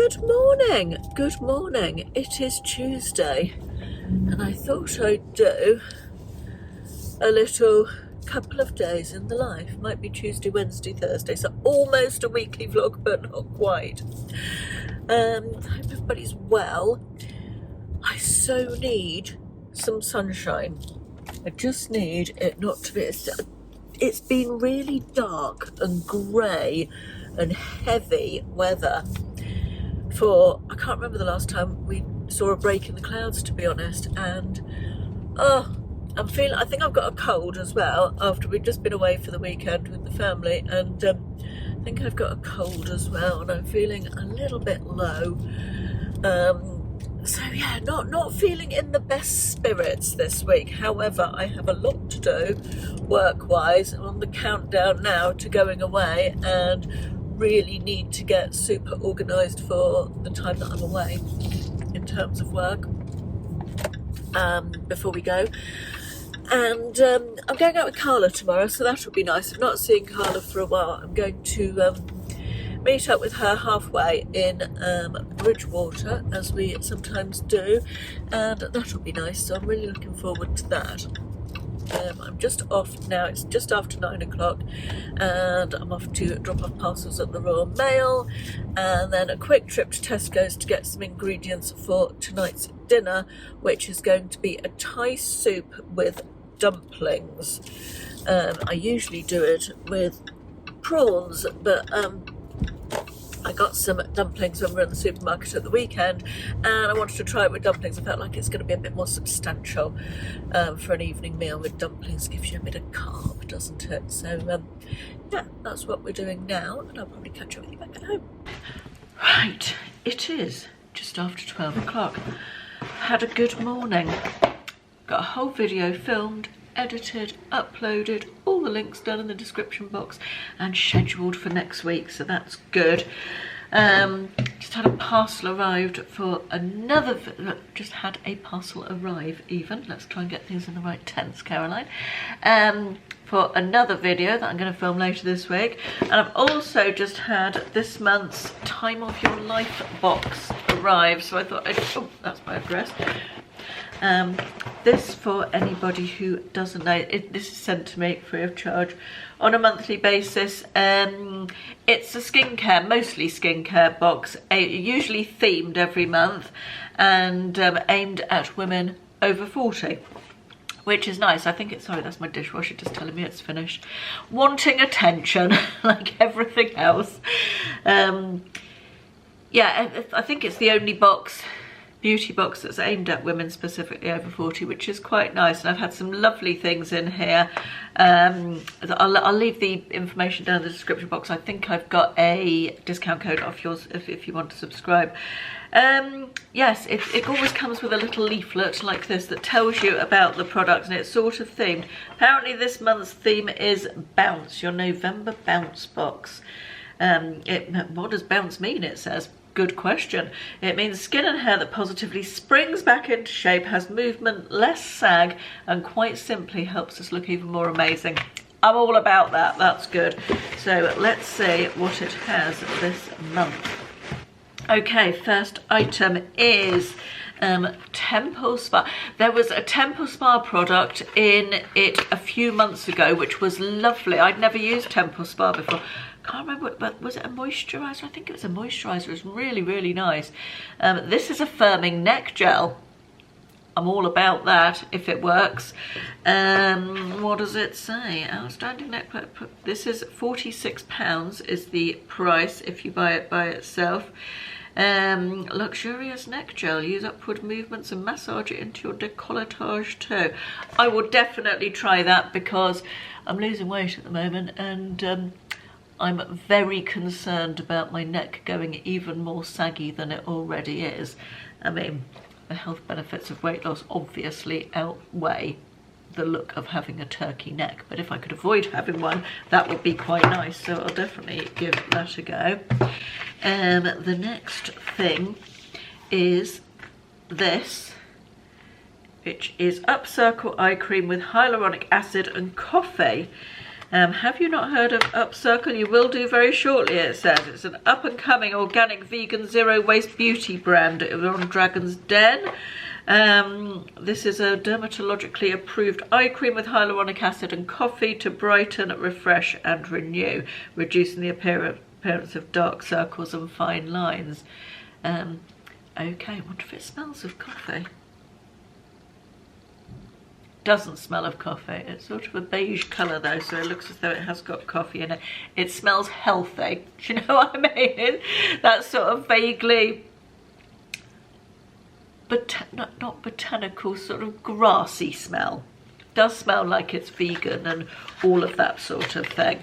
Good morning, good morning. It is Tuesday and I thought I'd do a little couple of days in the life. Might be Tuesday, Wednesday, Thursday, so almost a weekly vlog but not quite. Hope everybody's well. I so need some sunshine. I just need it not to be, it's been really dark and grey and heavy weather for, I can't remember the last time we saw a break in the clouds, to be honest, and I think I've got a cold as well after we've just been away for the weekend with the family, and I think I've got a cold as well, and I'm feeling a little bit low. So yeah, not feeling in the best spirits this week. However, I have a lot to do work-wise. I'm on the countdown now to going away and really need to get super organised for the time that I'm away in terms of work before we go. And I'm going out with Carla tomorrow, so that'll be nice. I'm not seeing Carla for a while. I'm going to meet up with her halfway in Bridgewater, as we sometimes do, and that'll be nice, so I'm really looking forward to that. I'm just off now, it's just after 9 o'clock, and I'm off to drop off parcels at the Royal Mail, and then a quick trip to Tesco's to get some ingredients for tonight's dinner, which is going to be a Thai soup with dumplings. I usually do it with prawns, but I got some dumplings when we were in the supermarket at the weekend, and I wanted to try it with dumplings. I felt like it's going to be a bit more substantial for an evening meal with dumplings. Gives you a bit of carb, doesn't it? So yeah, that's what we're doing now, and I'll probably catch up with you back at home. Right, it is just after 12 o'clock. Had a good morning. Got a whole video filmed, edited, uploaded, all the links done in the description box, and scheduled for next week, so that's good. Just had a parcel arrived for another, just had a parcel arrive even, let's try and get things in the right tense, Caroline, for another video that I'm going to film later this week. And I've also just had this month's Time of Your Life box arrive, so I thought oh, that's my address. This, for anybody who doesn't know, this is sent to me free of charge on a monthly basis. It's a skincare, mostly skincare box, usually themed every month, and aimed at women over 40. Which is nice. I think it's, sorry, that's my dishwasher just telling me it's finished. Wanting attention, like everything else. Yeah, I think it's the only beauty box that's aimed at women specifically over 40, which is quite nice, and I've had some lovely things in here. I'll leave the information down in the description box. I think I've got a discount code off yours if you want to subscribe. Yes, it always comes with a little leaflet like this that tells you about the product, and it's sort of themed. Apparently this month's theme is Bounce, your November Bounce box. What does bounce mean, it says? Good question. It means skin and hair that positively springs back into shape, has movement, less sag, and quite simply helps us look even more amazing. I'm all about that. That's good. So let's see what it has this month. Okay, first item is Temple Spa. There was a Temple Spa product in it a few months ago, which was lovely. I'd never used Temple Spa before. Can't remember, but was it a moisturiser? I think it was a moisturiser. It's really, really nice. This is a firming neck gel. I'm all about that if it works. What does it say? Outstanding neck. This is £46 is the price if you buy it by itself. Luxurious neck gel. Use upward movements and massage it into your décolletage too. I will definitely try that because I'm losing weight at the moment, and I'm very concerned about my neck going even more saggy than it already is. I mean, the health benefits of weight loss obviously outweigh the look of having a turkey neck, but if I could avoid having one, that would be quite nice, so I'll definitely give that a go. The next thing is this, which is Upcircle Eye Cream with hyaluronic acid and coffee. Have you not heard of Upcircle? You will do very shortly, it says. It's an up-and-coming organic vegan zero-waste beauty brand. It was on Dragon's Den. This is a dermatologically approved eye cream with hyaluronic acid and coffee to brighten, refresh and renew, reducing the appearance of dark circles and fine lines. Okay, I wonder if it smells of coffee. Doesn't smell of coffee. It's sort of a beige colour though, so it looks as though it has got coffee in it. It smells healthy. Do you know what I mean? That sort of vaguely, but not botanical, sort of grassy smell. Does smell like it's vegan and all of that sort of thing,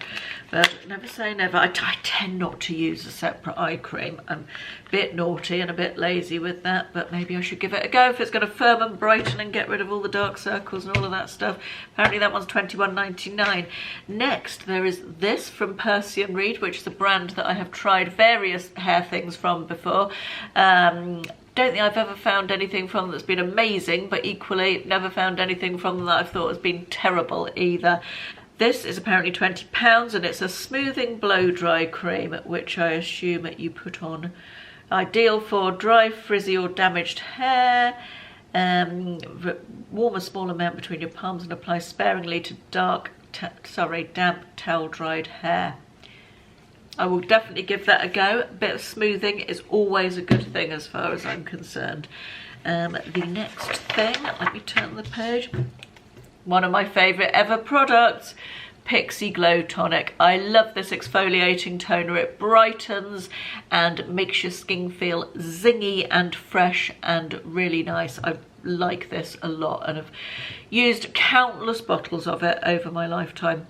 but never say never. I tend not to use a separate eye cream. I'm a bit naughty and a bit lazy with that, but maybe I should give it a go if it's going to firm and brighten and get rid of all the dark circles and all of that stuff. Apparently that one's £21.99. Next there is this from Percy and Reed, which is a brand that I have tried various hair things from before. Don't think I've ever found anything from them that's been amazing, but equally never found anything from them that I've thought has been terrible either. This is apparently £20 and it's a smoothing blow dry cream, which I assume you put on. Ideal for dry, frizzy or damaged hair. Warm a small amount between your palms and apply sparingly to damp towel dried hair. I will definitely give that a go. A bit of smoothing is always a good thing as far as I'm concerned. The next thing, let me turn the page. One of my favourite ever products, Pixie Glow Tonic. I love this exfoliating toner. It brightens and makes your skin feel zingy and fresh and really nice. I like this a lot and I've used countless bottles of it over my lifetime.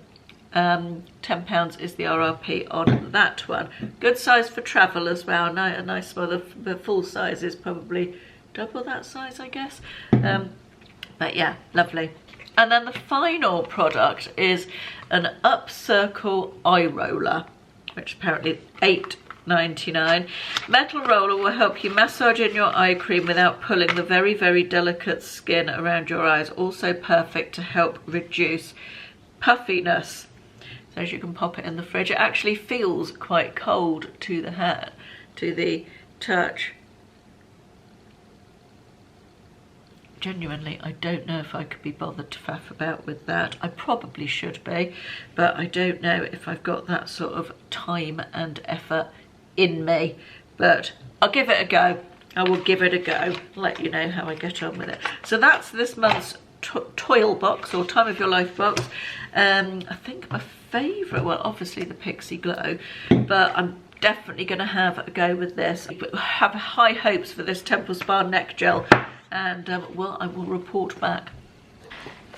£10 is the RRP on that one. Good size for travel as well. A nice one. The full size is probably double that size, I guess. But yeah, lovely. And then the final product is an Upcircle eye roller, which apparently is £8.99. Metal roller will help you massage in your eye cream without pulling the very, very delicate skin around your eyes. Also perfect to help reduce puffiness. So as you can pop it in the fridge, it actually feels quite cold to the hand, to the touch. Genuinely, I don't know if I could be bothered to faff about with that. I probably should be, but I don't know if I've got that sort of time and effort in me. But I'll give it a go. I will give it a go. Let you know how I get on with it. So that's this month's toil box or time of your life box. I think my favourite, well obviously the Pixie Glow, but I'm definitely going to have a go with this. I have high hopes for this Temple Spa neck gel, and I will report back.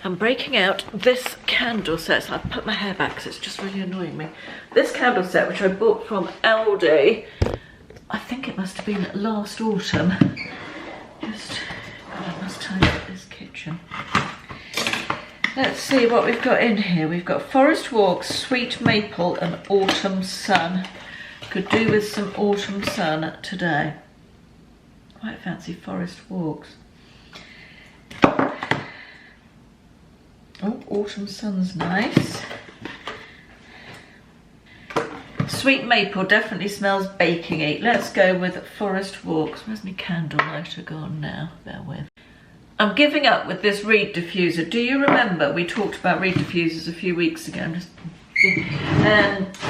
I'm breaking out this candle set. So I've put my hair back because it's just really annoying me. This candle set, which I bought from Aldi, I think it must have been last autumn. I must tidy up this kitchen. Let's see what we've got in here. We've got Forest Walks, Sweet Maple and Autumn Sun. Could do with some Autumn Sun today. Quite fancy Forest Walks. Oh, Autumn Sun's nice. Sweet Maple definitely smells baking-y. Let's go with Forest Walks. Where's my candle lighter gone now? Bear with. I'm giving up with this reed diffuser. Do you remember we talked about reed diffusers a few weeks ago?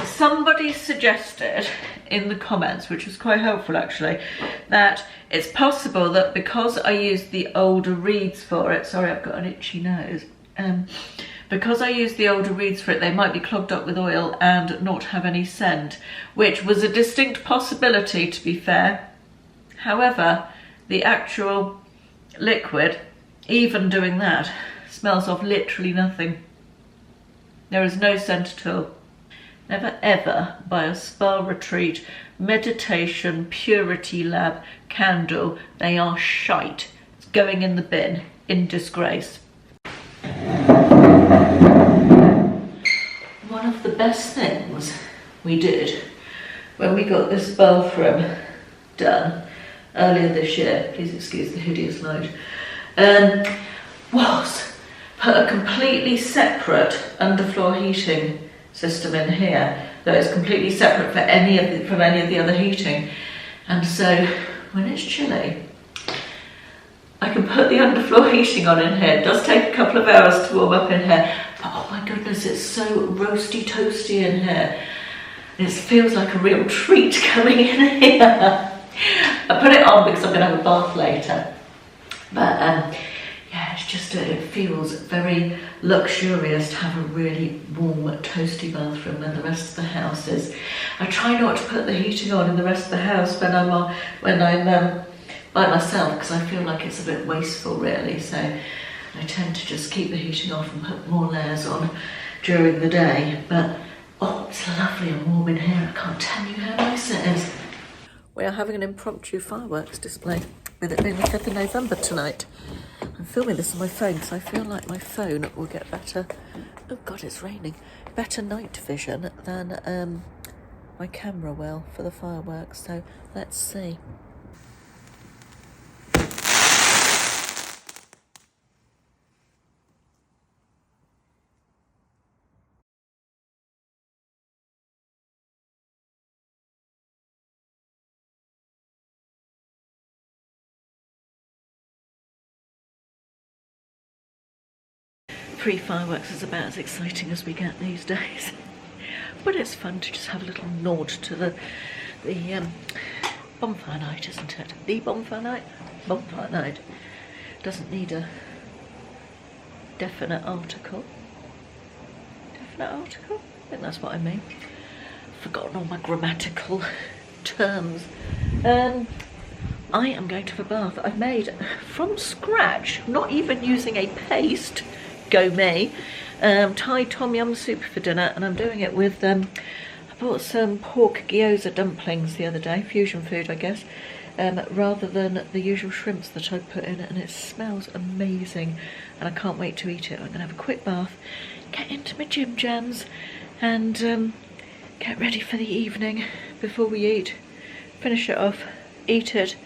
Somebody suggested in the comments, which was quite helpful actually, that it's possible that because I used the older reeds for it, sorry I've got an itchy nose, because I used the older reeds for it, they might be clogged up with oil and not have any scent, which was a distinct possibility to be fair. However, the actual liquid, even doing that, smells of literally nothing. There is no scent at all. Never ever buy a spa retreat, meditation, purity lab candle. They are shite. It's going in the bin, in disgrace. One of the best things we did when we got this bathroom done earlier this year, please excuse the hideous light, was put a completely separate underfloor heating system in here that is completely separate from any of the other heating. And so when it's chilly, I can put the underfloor heating on in here. It does take a couple of hours to warm up in here, but oh my goodness, it's so roasty toasty in here. It feels like a real treat coming in here. I put it on because I'm going to have a bath later. But yeah, it's just, it feels very luxurious to have a really warm, toasty bathroom when the rest of the house is. I try not to put the heating on in the rest of the house when I'm by myself, because I feel like it's a bit wasteful really. So I tend to just keep the heating off and put more layers on during the day. But oh, it's lovely and warm in here. I can't tell you how nice it is. We are having an impromptu fireworks display, with it being the 5th of November tonight. I'm filming this on my phone because I feel like my phone will get better, oh god, it's raining, better night vision than my camera will for the fireworks, so let's see. Pre-fireworks is about as exciting as we get these days. But it's fun to just have a little nod to the bonfire night, isn't it? The bonfire night? Bonfire night. Doesn't need a definite article. Definite article? I think that's what I mean. Forgotten all my grammatical terms. I am going to have a bath. I've made from scratch, not even using a paste, go me, Thai tom yum soup for dinner, and I'm doing it with, I bought some pork gyoza dumplings the other day, fusion food I guess, rather than the usual shrimps that I put in it, and it smells amazing and I can't wait to eat it. I'm going to have a quick bath, get into my gym jams and get ready for the evening before we eat, finish it off, eat it,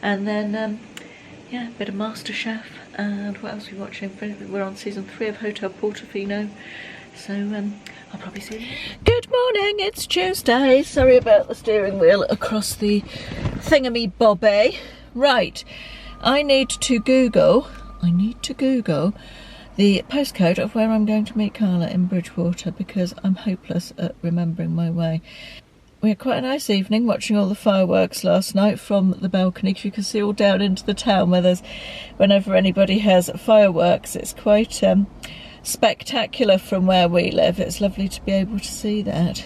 and then yeah, a bit of MasterChef. And what else are we watching? We're on season 3 of Hotel Portofino, so I'll probably see you. Good morning, it's Tuesday. Sorry about the steering wheel across the thingamybobby. Right, I need to Google the postcode of where I'm going to meet Carla in Bridgewater, because I'm hopeless at remembering my way. We had quite a nice evening watching all the fireworks last night from the balcony, because you can see all down into the town where whenever anybody has fireworks, it's quite spectacular from where we live. It's lovely to be able to see that.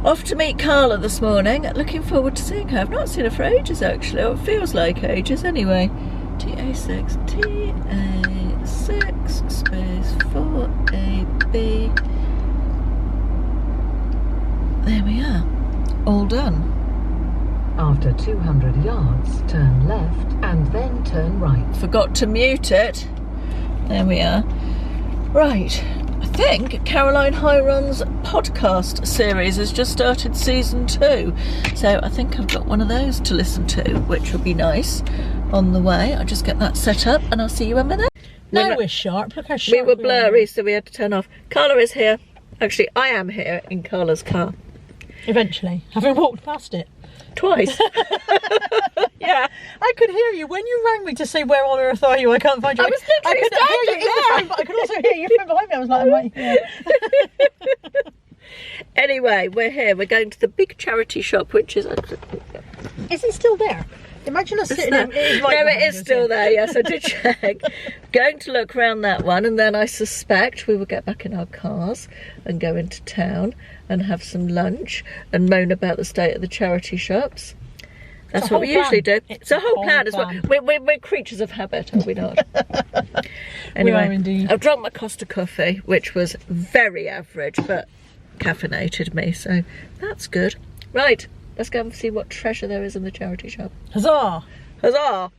Off to meet Carla this morning, looking forward to seeing her. I've not seen her for ages actually, or it feels like ages anyway. TA6, TA6 space 4AB. There we are. All done. After 200 yards, turn left and then turn right. Forgot to mute it. There we are. Right, I think Caroline Hyron's podcast series has just started season 2. So I think I've got one of those to listen to, which will be nice on the way. I'll just get that set up and I'll see you in a minute. No, we're sharp. Look how sharp we were blurry, so we had to turn off. Carla is here. Actually, I am here in Carla's car. Eventually, having walked past it. Twice. Yeah. I could hear you when you rang me to say, where on earth are you? I can't find you. I was literally I could hear you in the phone, but I could also hear you from behind me. I was like, I'm right here. Anyway, we're here. We're going to the big charity shop, which is... Is it still there? Imagine us sitting in... It is still there, yes, I did check. Going to look round that one, and then I suspect we will get back in our cars and go into town and have some lunch and moan about the state of the charity shops. That's what we usually do. It's a whole plan as well. We're creatures of habit, are we not? Anyway, we are indeed. I've drunk my Costa coffee, which was very average, but caffeinated me, so that's good. Right, let's go and see what treasure there is in the charity shop. Huzzah! Huzzah!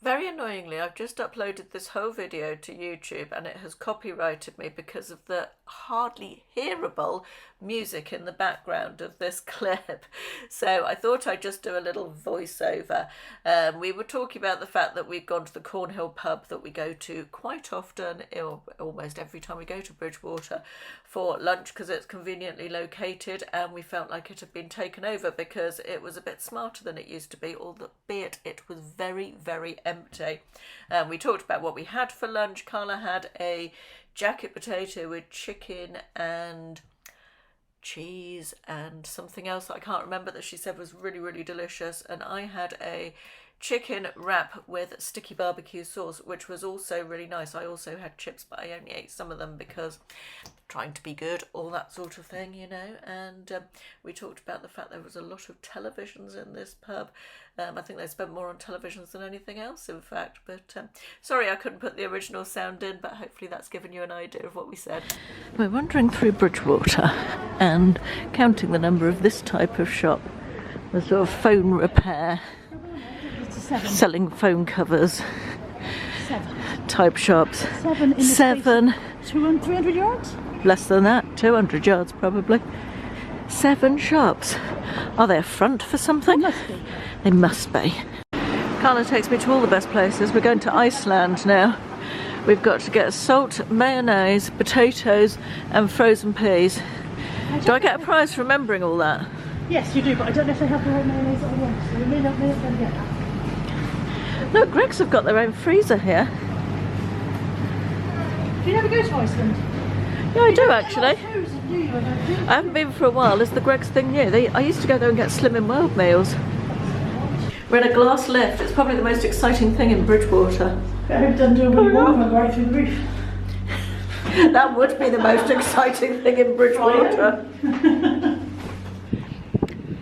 Very annoyingly, I've just uploaded this whole video to YouTube and it has copyrighted me because of the hardly hearable music in the background of this clip. So I thought I'd just do a little voiceover. We were talking about the fact that we've gone to the Cornhill pub that we go to quite often, almost every time we go to Bridgewater for lunch, because it's conveniently located, and we felt like it had been taken over because it was a bit smarter than it used to be, albeit it was very, very empty. We talked about what we had for lunch. Carla had a jacket potato with chicken and cheese and something else that I can't remember that she said was really, really delicious, and I had a chicken wrap with sticky barbecue sauce, which was also really nice. I also had chips, but I only ate some of them because trying to be good, all that sort of thing, you know. And we talked about the fact there was a lot of televisions in this pub. I think they spent more on televisions than anything else, in fact. But sorry I couldn't put the original sound in, but hopefully that's given you an idea of what we said. We're wandering through Bridgewater and counting the number of this type of shop, the sort of phone repair, selling phone covers type shops. Seven. 300 yards? Less than that, 200 yards probably. 7 shops. Are they a front for something? Must be. They must be. Carla takes me to all the best places. We're going to Iceland now. We've got to get salt, mayonnaise, potatoes and frozen peas. Do I get a prize for remembering all that? Yes, you do, but I don't know if they have the right mayonnaise that I want, so we may not get that. Look, Greggs have got their own freezer here. Do you never go to Iceland? Yeah, I do actually. Frozen, do you? I haven't been for a while. Is the Greggs thing new? I used to go there and get Slimming World meals. We're in a glass lift. It's probably the most exciting thing in Bridgewater. I hope it doesn't do a wee movement right through the roof. That would be the most exciting thing in Bridgewater.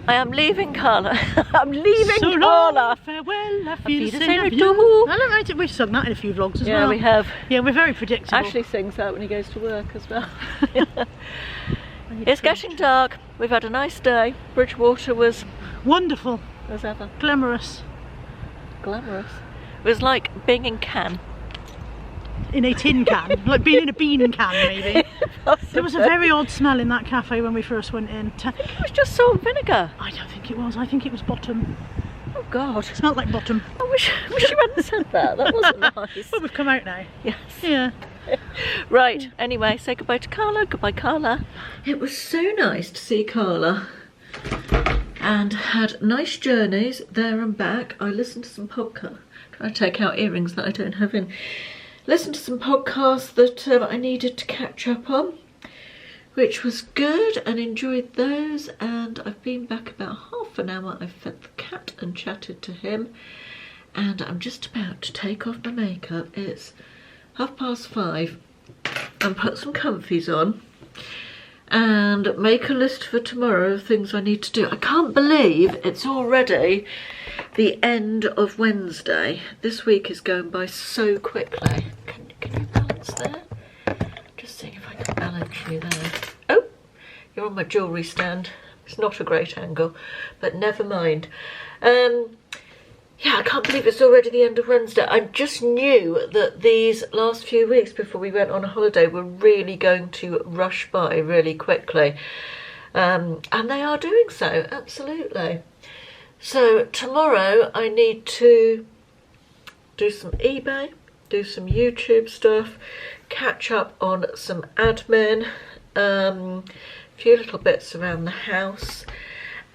I am leaving Carla. I'm leaving So Carla. long, farewell, auf Wiedersehen, Wiedersehen, adieu. I don't know, we've sung that in a few vlogs as Yeah, well. we have. Yeah, we're very predictable. Ashley sings that when he goes to work as well. It's getting dark. We've had a nice day. Bridgewater was Wonderful, as ever. glamorous. Glamorous. It was like being in Cannes. In a tin can, like being in a bean can maybe. There was a very odd smell in that cafe when we first went in. It was just salt and vinegar. I don't think it was, I think it was bottom. Oh God. It smelled like bottom. I wish you hadn't said that. That wasn't nice. Well, we've come out now. Yes. Yeah. Right, anyway, say goodbye to Carla. Goodbye, Carla. It was so nice to see Carla and had nice journeys there and back. I listened to some podcasts. Trying to take out earrings that I don't have in. Listened to some podcasts that I needed to catch up on, which was good, and enjoyed those. And I've been back about half an hour. I've fed the cat and chatted to him, and I'm just about to take off my makeup. It's 5:30 and put some comfies on and make a list for tomorrow of things I need to do. I can't believe it's already the end of Wednesday. This week is going by so quickly. Can you balance there? Just seeing if I can balance you there. Oh, you're on my jewellery stand. It's not a great angle, but never mind. Yeah, I can't believe it's already the end of Wednesday. I just knew that these last few weeks before we went on holiday were really going to rush by really quickly. And they are doing so, absolutely. So tomorrow I need to do some eBay, do some YouTube stuff, catch up on some admin, a few little bits around the house.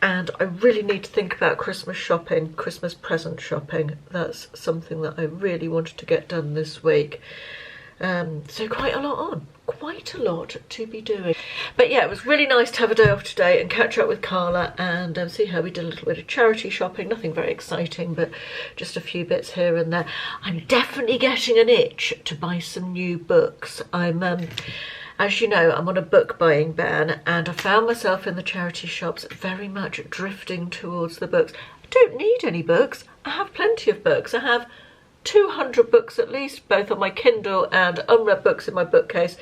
And I really need to think about Christmas shopping, Christmas present shopping. That's something that I really wanted to get done this week. So quite a lot on, quite a lot to be doing. But yeah, it was really nice to have a day off today and catch up with Carla and see how we did a little bit of charity shopping. Nothing very exciting, but just a few bits here and there. I'm definitely getting an itch to buy some new books. As you know, I'm on a book buying ban, and I found myself in the charity shops very much drifting towards the books. I don't need any books. I have plenty of books. I have 200 books at least, both on my Kindle and unread books in my bookcase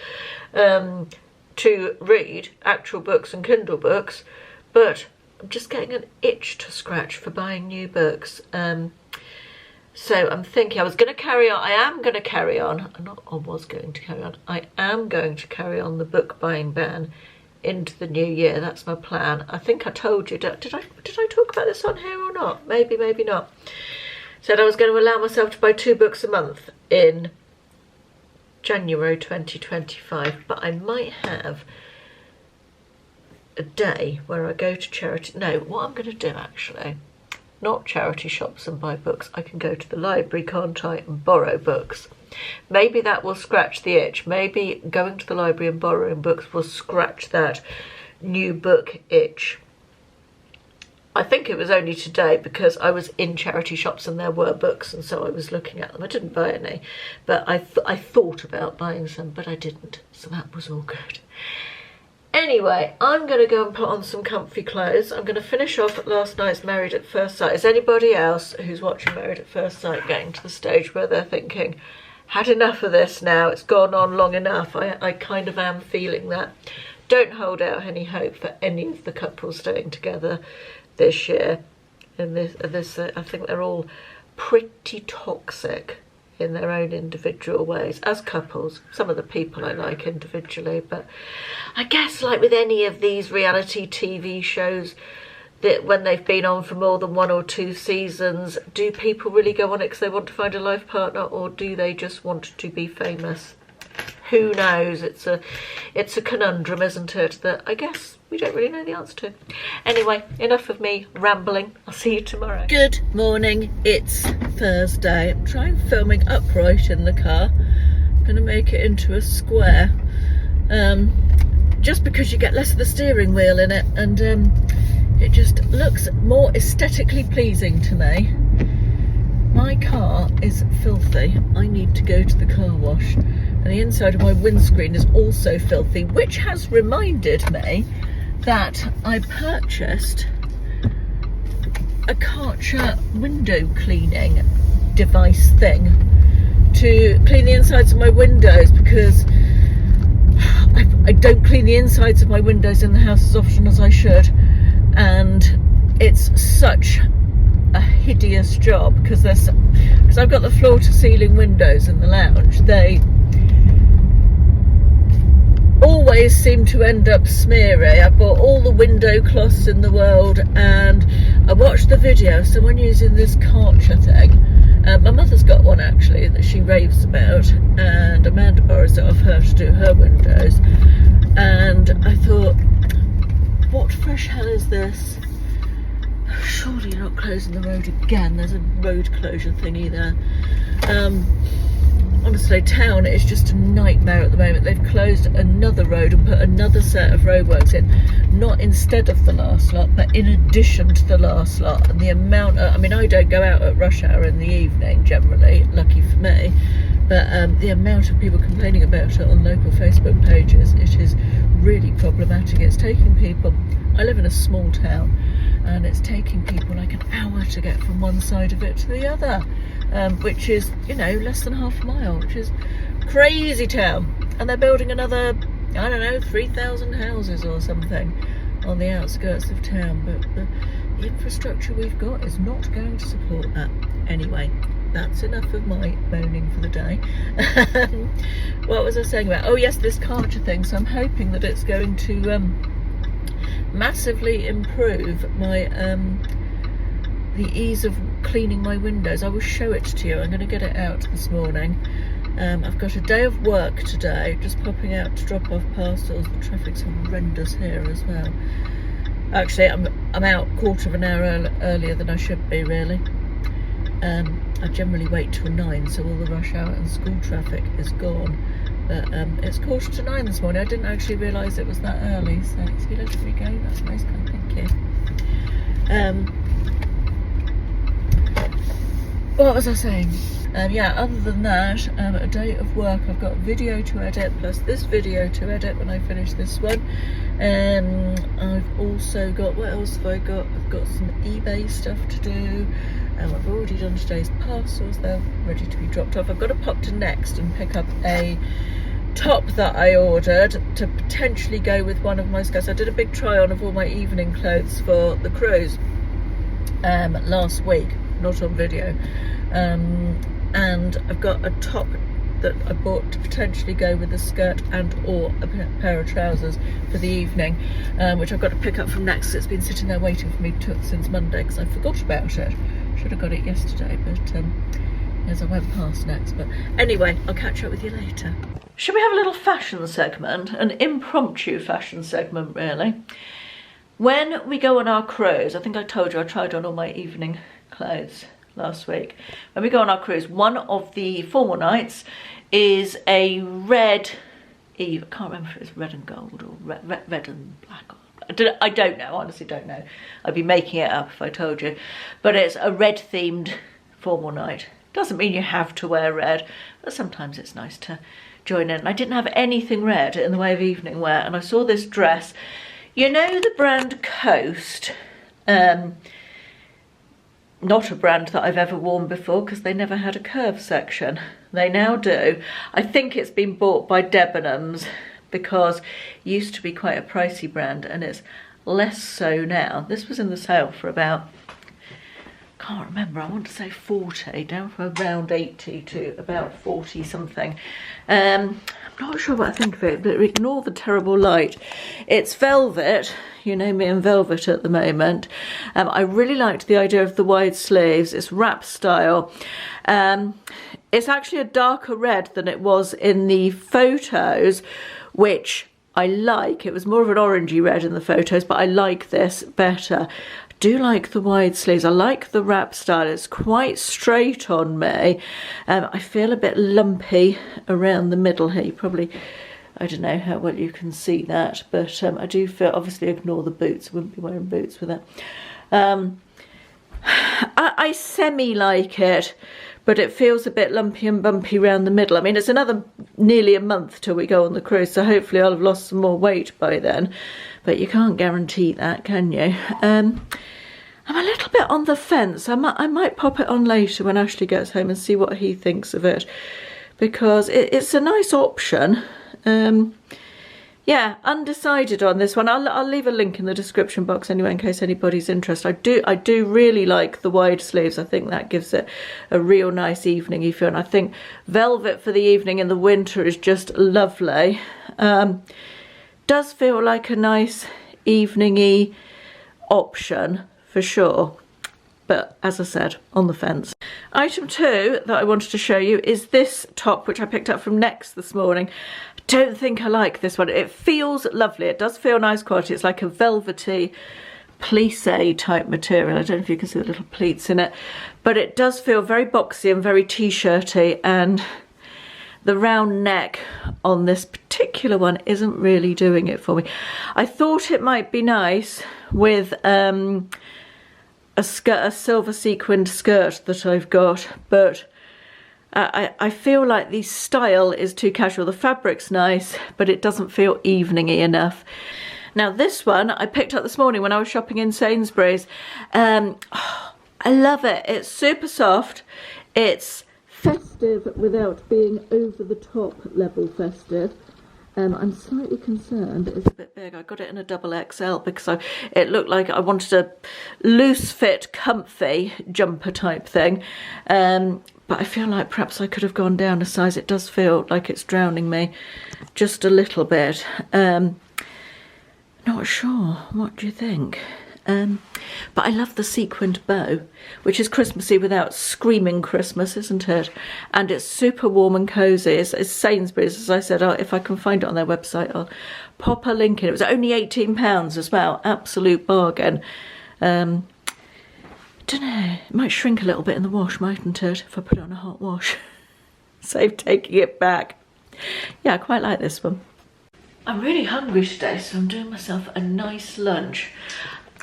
to read, actual books and Kindle books, but I'm just getting an itch to scratch for buying new books. So I'm thinking I was going to carry on. I am going to carry on. I was going to carry on. I am going to carry on the book buying ban into the new year. That's my plan. I think I told you. Did I talk about this on here or not? Maybe, maybe not. Said I was going to allow myself to buy 2 books a month in January 2025, but I might have a day where I go to charity. No, what I'm going to do actually, not charity shops and buy books. I can go to the library, can't I, and borrow books. Maybe that will scratch the itch. Maybe going to the library and borrowing books will scratch that new book itch. I think it was only today because I was in charity shops and there were books, and so I was looking at them. I didn't buy any, but I thought about buying some, but I didn't, so that was all good. Anyway, I'm going to go and put on some comfy clothes. I'm going to finish off last night's Married at First Sight. Is anybody else who's watching Married at First Sight getting to the stage where they're thinking, had enough of this now, it's gone on long enough? I kind of am feeling that. Don't hold out any hope for any of the couples staying together this year. And this I think they're all pretty toxic in their own individual ways as couples. Some of the people I like individually, but I guess like with any of these reality TV shows, that when they've been on for more than 1 or 2 seasons, do people really go on it because they want to find a life partner, or do they just want to be famous? Who knows? It's a conundrum, isn't it, that I guess we don't really know the answer to. Anyway, enough of me rambling. I'll see you tomorrow. Good morning. It's Thursday. I'm trying filming upright in the car. I'm going to make it into a square. Just because you get less of the steering wheel in it, and it just looks more aesthetically pleasing to me. My car is filthy. I need to go to the car wash. And the inside of my windscreen is also filthy, which has reminded me that I purchased a Karcher window cleaning device thing to clean the insides of my windows, because I don't clean the insides of my windows in the house as often as I should, and it's such a hideous job because I've got the floor to ceiling windows in the lounge. They always seem to end up smeary. I bought all the window cloths in the world, and I watched the video of someone using this Karcher thing. My mother's got one actually that she raves about, and Amanda borrows it off her to do her windows, and I thought, what fresh hell is this? Surely you're not closing the road again. There's a road closure thingy there. Honestly, town is just a nightmare at the moment. They've closed another road and put another set of roadworks in, not instead of the last lot, but in addition to the last lot. And the amount of, I mean, I don't go out at rush hour in the evening generally, lucky for me, but the amount of people complaining about it on local Facebook pages, it is really problematic. It's taking people, I live in a small town, and it's taking people like an hour to get from one side of it to the other, which is, you know, less than half a mile, which is crazy town. And they're building another, I don't know, 3,000 houses or something on the outskirts of town, but the infrastructure we've got is not going to support that. Anyway, that's enough of my moaning for the day. What was I saying about, oh yes, this Karcher thing. So I'm hoping that it's going to massively improve my the ease of cleaning my windows. I will show it to you. I'm going to get it out this morning. I've got a day of work today, just popping out to drop off parcels. The traffic's horrendous here as well. Actually, I'm out quarter of an hour earlier than I should be, really. I generally wait till 9, so all the rush hour and school traffic is gone. But it's 8:45 this morning. I didn't actually realise it was that early. So see, let me go. That's nice, thank you. What was I saying? Yeah, other than that, a day of work. I've got a video to edit, plus this video to edit when I finish this one. I've also got, what else have I got? I've got some eBay stuff to do. I've already done today's parcels. They're ready to be dropped off. I've got to pop to Next and pick up a top that I ordered to potentially go with one of my skirts. I did a big try on of all my evening clothes for the cruise last week. not on video. And I've got a top that I bought to potentially go with a skirt and or a pair of trousers for the evening, which I've got to pick up from Next. It's been sitting there waiting for me since Monday because I forgot about it. Should have got it yesterday, but as I went past Next. But anyway, I'll catch up with you later. Should we have a little fashion segment, an impromptu fashion segment really? When we go on our cruise, I think I told you I tried on all my evening clothes last week. When we go on our cruise, one of the formal nights is a red eve. I can't remember if it's red and gold or red and black. I don't know, honestly don't know. I'd be making it up if I told you. But it's a red themed formal night. Doesn't mean you have to wear red, but sometimes it's nice to join in. I didn't have anything red in the way of evening wear, and I saw this dress. You know the brand Coast? Not a brand that I've ever worn before because they never had a curve section. They now do. I think it's been bought by Debenhams because it used to be quite a pricey brand and it's less so now. This was in the sale for about, can't remember, I want to say 40, down from around 80 to about 40 something. I'm not sure what I think of it, but ignore the terrible light. It's velvet. You know me and velvet at the moment. I really liked the idea of the wide sleeves. It's wrap style. It's actually a darker red than it was in the photos, which I like. It was more of an orangey red in the photos, but I like this better. I do like the wide sleeves. I like the wrap style. It's quite straight on me. I feel a bit lumpy around the middle here. You probably, I don't know how well you can see that, but I do feel, obviously ignore the boots, I wouldn't be wearing boots with it. I semi-like it, but it feels a bit lumpy and bumpy around the middle. I mean, it's another nearly a month till we go on the cruise, so hopefully I'll have lost some more weight by then, but you can't guarantee that, can you? I'm a little bit on the fence. I might pop it on later when Ashley gets home and see what he thinks of it, because it's a nice option. Yeah, undecided on this one. I'll leave a link in the description box anyway in case anybody's interested. I do really like the wide sleeves. I think that gives it a real nice evening-y feel, and I think velvet for the evening in the winter is just lovely. Does feel like a nice evening-y option for sure, but as I said, on the fence. Item 2 that I wanted to show you is this top, which I picked up from Next this morning. I don't think I like this one. It feels lovely. It does feel nice quality. It's like a velvety plissé type material. I don't know if you can see the little pleats in it, but it does feel very boxy and very t-shirty, and the round neck on this particular one isn't really doing it for me. I thought it might be nice with a silver sequined skirt that I've got, but I feel like the style is too casual. The fabric's nice, but it doesn't feel evening-y enough. Now this one I picked up this morning when I was shopping in Sainsbury's. I love it. It's super soft. It's festive without being over the top level festive. I'm slightly concerned it's a bit big. I got it in a double XL because it looked like I wanted a loose fit, comfy jumper type thing. But I feel like perhaps I could have gone down a size. It does feel like it's drowning me just a little bit. Not sure. What do you think? But I love the sequined bow, which is Christmassy without screaming Christmas, isn't it? And it's super warm and cosy. It's Sainsbury's, as I said. If I can find it on their website, I'll pop a link in. It was only £18 as well. Absolute bargain. Don't know. It might shrink a little bit in the wash, mightn't it, if I put it on a hot wash? Save taking it back. Yeah, I quite like this one. I'm really hungry today, so I'm doing myself a nice lunch.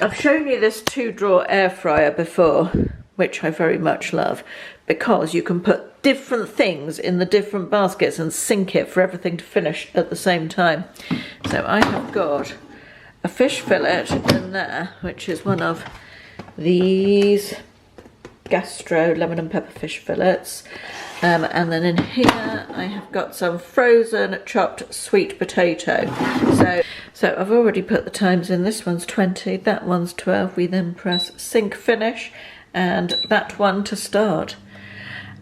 I've shown you this 2-drawer air fryer before, which I very much love, because you can put different things in the different baskets and sync it for everything to finish at the same time. So I have got a fish fillet in there, which is one of these gastro lemon and pepper fish fillets. And then in here I have got some frozen chopped sweet potato. So I've already put the times in. This one's 20, that one's 12. We then press sync finish and that one to start.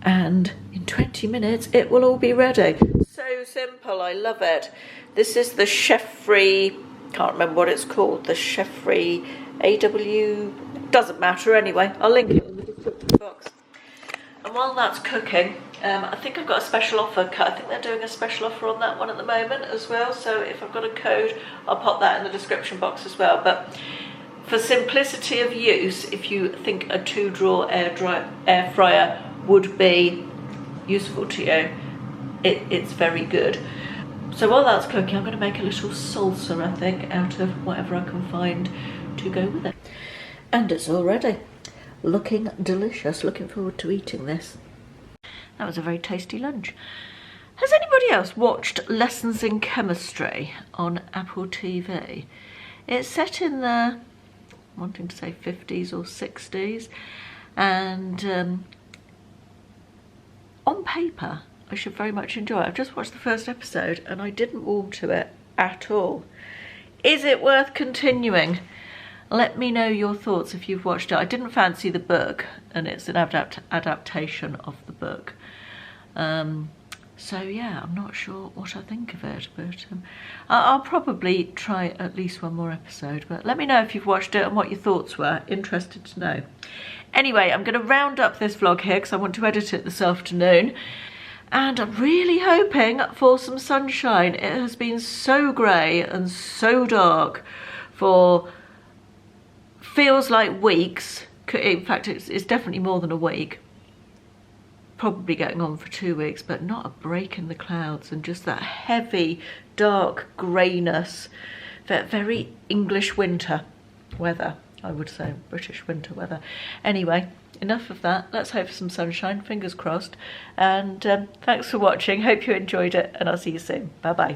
And in 20 minutes it will all be ready. So simple, I love it. This is the Chefree, can't remember what it's called, the Chefree AW, doesn't matter anyway, I'll link it in the description box. And while that's cooking, I think I've got a special offer. I think they're doing a special offer on that one at the moment as well, so if I've got a code I'll pop that in the description box as well. But for simplicity of use, if you think a 2-drawer air fryer would be useful to you, it's very good. So while that's cooking, I'm going to make a little salsa, I think, out of whatever I can find to go with it. And it's all ready. Looking delicious. Looking forward to eating this. That was a very tasty lunch. Has anybody else watched Lessons in Chemistry on Apple TV? It's set in the, wanting to say 50s or 60s, and on paper I should very much enjoy it. I've just watched the first episode and I didn't warm to it at all. Is it worth continuing? Let me know your thoughts if you've watched it. I didn't fancy the book, and it's an adaptation of the book. So yeah, I'm not sure what I think of it, but I'll probably try at least one more episode. But let me know if you've watched it and what your thoughts were. Interested to know. Anyway, I'm going to round up this vlog here because I want to edit it this afternoon. And I'm really hoping for some sunshine. It has been so grey and so dark for feels like weeks. In fact, it's definitely more than a week. Probably getting on for 2 weeks, but not a break in the clouds, and just that heavy, dark greyness. That very English winter weather, I would say, British winter weather. Anyway, enough of that. Let's hope for some sunshine, fingers crossed. And thanks for watching. Hope you enjoyed it, and I'll see you soon. Bye bye.